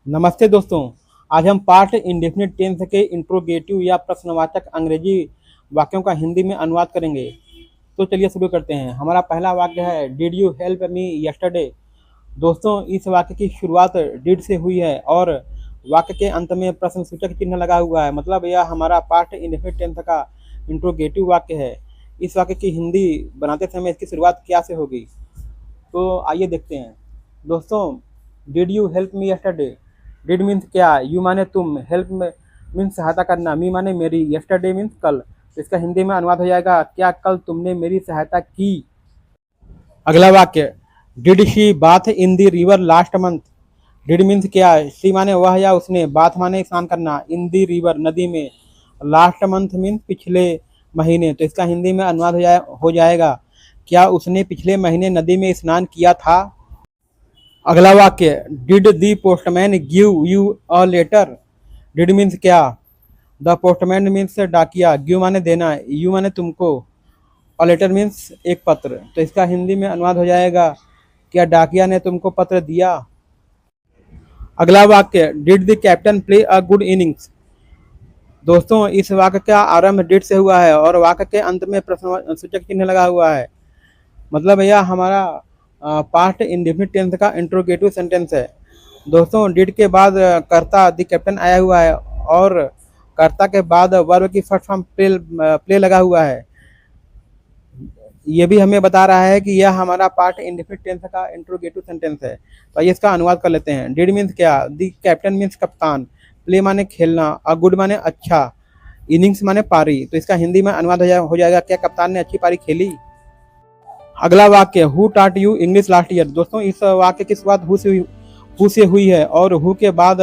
नमस्ते दोस्तों। आज हम पार्ट इंडेफिनिट टेंस के इंट्रोगेटिव या प्रश्नवाचक अंग्रेजी वाक्यों का हिंदी में अनुवाद करेंगे। तो चलिए शुरू करते हैं। हमारा पहला वाक्य है did you help me yesterday. दोस्तों, इस वाक्य की शुरुआत डिड से हुई है और वाक्य के अंत में प्रश्नसूचक चिन्ह लगा हुआ है। मतलब यह हमारा पार्ट इंडेफिनिट टेंस का इंट्रोगेटिव वाक्य है। इस वाक्य की हिंदी बनाते समय इसकी शुरुआत क्या से होगी, तो आइए देखते हैं। दोस्तों, did you help me yesterday. Did means क्या, यू माने तुम, हेल्प मीन्स सहायता करना, मी माने मेरी, यस्टरडे मीन्स कल। तो इसका हिंदी में अनुवाद हो जाएगा क्या कल तुमने मेरी सहायता की। अगला वाक्य, did she bath in the river last month. Did means क्या, शी माने वह या उसने, बाथ माने स्नान करना, इन द रिवर नदी में, लास्ट मंथ मीन्स पिछले महीने। तो इसका हिंदी में अनुवाद हो जाएगा क्या उसने पिछले महीने नदी में स्नान किया था। अगला वाक्य, did the postman give you a letter. Did means क्या, द पोस्टमैन मीन्स डाकिया, गिव माने देना, यू माने तुमको, अ लेटर मीन्स एक पत्र। तो इसका हिंदी में अनुवाद हो जाएगा क्या डाकिया ने तुमको पत्र दिया। अगला वाक्य, did the captain play a good innings. दोस्तों, इस वाक्य का आरंभ डिड से हुआ है और वाक्य के अंत में प्रश्नसूचक चिन्ह लगा हुआ है। मतलब यह हमारा पास्ट इंडेफिनिट टेंस का इंट्रोगेटिव सेंटेंस है। दोस्तों, डिड के बाद कर्ता द कैप्टन आया हुआ है और कर्ता के बाद वर्ब की फर्स्ट फॉर्म प्ले लगा हुआ है। ये भी हमें बता रहा है कि यह हमारा पार्ट इंडेफिनिट टेंस का इंट्रोगेटिव सेंटेंस है। तो आइए इसका अनुवाद कर लेते हैं। डिड मीन्स क्या, द कैप्टन मीन्स कप्तान, प्ले माने खेलना, अ गुड माने अच्छा, इनिंग्स माने पारी। तो इसका हिंदी में अनुवाद हो जाएगा क्या कप्तान ने अच्छी पारी खेली। अगला वाक्य, हु टाट यू इंग्लिश लास्ट ईयर। दोस्तों, इस वाक्य की शुरुआत हु से हुई है और हु के बाद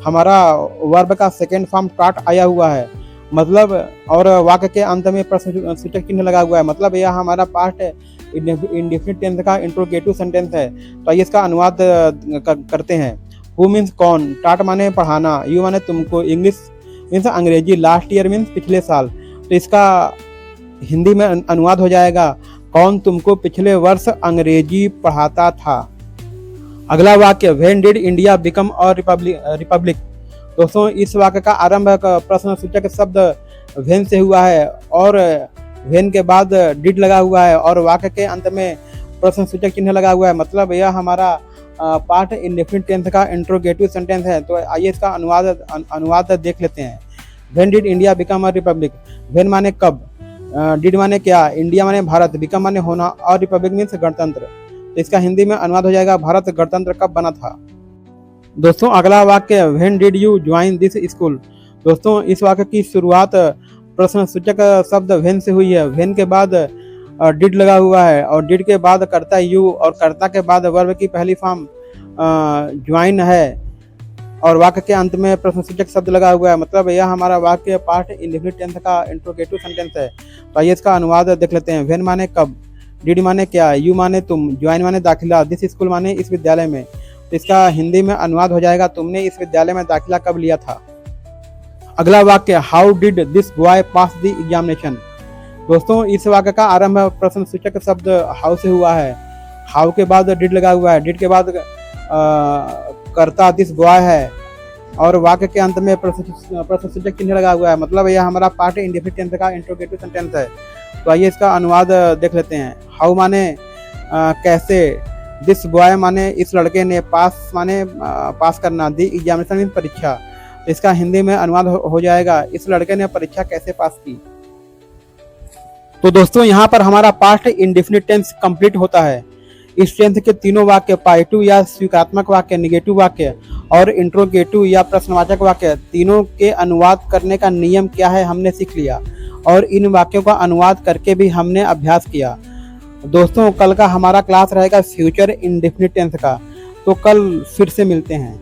हमारा वर्ब का सेकेंड फॉर्म टाट आया हुआ है। मतलब और वाक्य के अंत में प्रश्नसूचक चिन्ह लगा हुआ है। मतलब यह हमारा पास्ट इंडेफिनिट टेंस का इंट्रोगेटिव सेंटेंस है। तो आइए इसका अनुवाद करते हैं। हु मीन्स कौन, टाट माने पढ़ाना, यू माने तुमको, इंग्लिश मीन्स अंग्रेजी, लास्ट ईयर मीन्स पिछले साल। तो इसका हिंदी में अनुवाद हो जाएगा कौन तुमको पिछले वर्ष अंग्रेजी पढ़ाता था। अगला वाक्य, when did India become a republic. दोस्तों, इस वाक्य का आरंभ प्रश्नसूचक शब्द व्हेन से हुआ है और व्हेन के बाद डिड लगा हुआ है और वाक्य के अंत में प्रश्नसूचक चिन्ह लगा हुआ है। मतलब यह हमारा पार्ट इंडेफिनिट टेंस का इंट्रोगेटिव सेंटेंस है। तो आइए इसका अनुवाद देख लेते हैं। When did India become a republic. When माने कब, डिड माने क्या, इंडिया माने भारत, बिकम माने होना और रिपब्लिक मीन्स गणतंत्र। तो इसका हिंदी में अनुवाद हो जाएगा भारत गणतंत्र कब बना था। दोस्तों, अगला वाक्य, when did you join this school. दोस्तों, इस वाक्य की शुरुआत प्रश्नसूचक शब्द व्हेन से हुई है। व्हेन के बाद डिड लगा हुआ है और डिड के बाद कर्ता यू और कर्ता के बाद वर्ब की पहली फॉर्म ज्वाइन है और वाक्य के अंत में प्रश्नसूचक शब्द लगा हुआ है। मतलब यह हमारा वाक्य पार्ट इंडेफिनिट टेंस का इंट्रोगेटिव सेंटेंस है। तो आइए इसका अनुवाद देख लेते हैं। व्हेन माने कब, डिड माने क्या, यू माने तुम, ज्वाइन माने दाखिला, दिस स्कूल माने इस विद्यालय में। तो इसका हिंदी में अनुवाद हो जाएगा तुमने इस विद्यालय में दाखिला कब लिया था। अगला वाक्य, how did this boy pass the examination. दोस्तों, इस वाक्य का आरंभ प्रश्नसूचक शब्द हाउ से हुआ है। हाउ के बाद डिड लगा हुआ है, डिड के बाद कर्ता दिस बॉय है और वाक्य के अंत में प्रश्नसूचक चिन्ह लगा हुआ है। मतलब यह हमारा पार्ट इंडेफिनिट टेंस का इंट्रोगेटिव सेंटेंस है। तो आइए इसका अनुवाद देख लेते हैं। हाउ माने कैसे, दिस बॉय माने इस लड़के ने, पास माने पास करना, दी एग्जामिनेशन मीन्स परीक्षा। तो इसका हिंदी में अनुवाद हो जाएगा इस लड़के ने परीक्षा कैसे पास की। तो दोस्तों, यहाँ पर हमारा पास्ट इंडेफिनिट टेंस कंप्लीट होता है। इस टेंस के तीनों वाक्य, पॉजिटिव या स्वीकारात्मक वाक्य, नेगेटिव वाक्य और इंट्रोगेटिव या प्रश्नवाचक वाक्य, तीनों के अनुवाद करने का नियम क्या है हमने सीख लिया और इन वाक्यों का अनुवाद करके भी हमने अभ्यास किया। दोस्तों, कल का हमारा क्लास रहेगा फ्यूचर इंडेफिनिट टेंस का। तो कल फिर से मिलते हैं।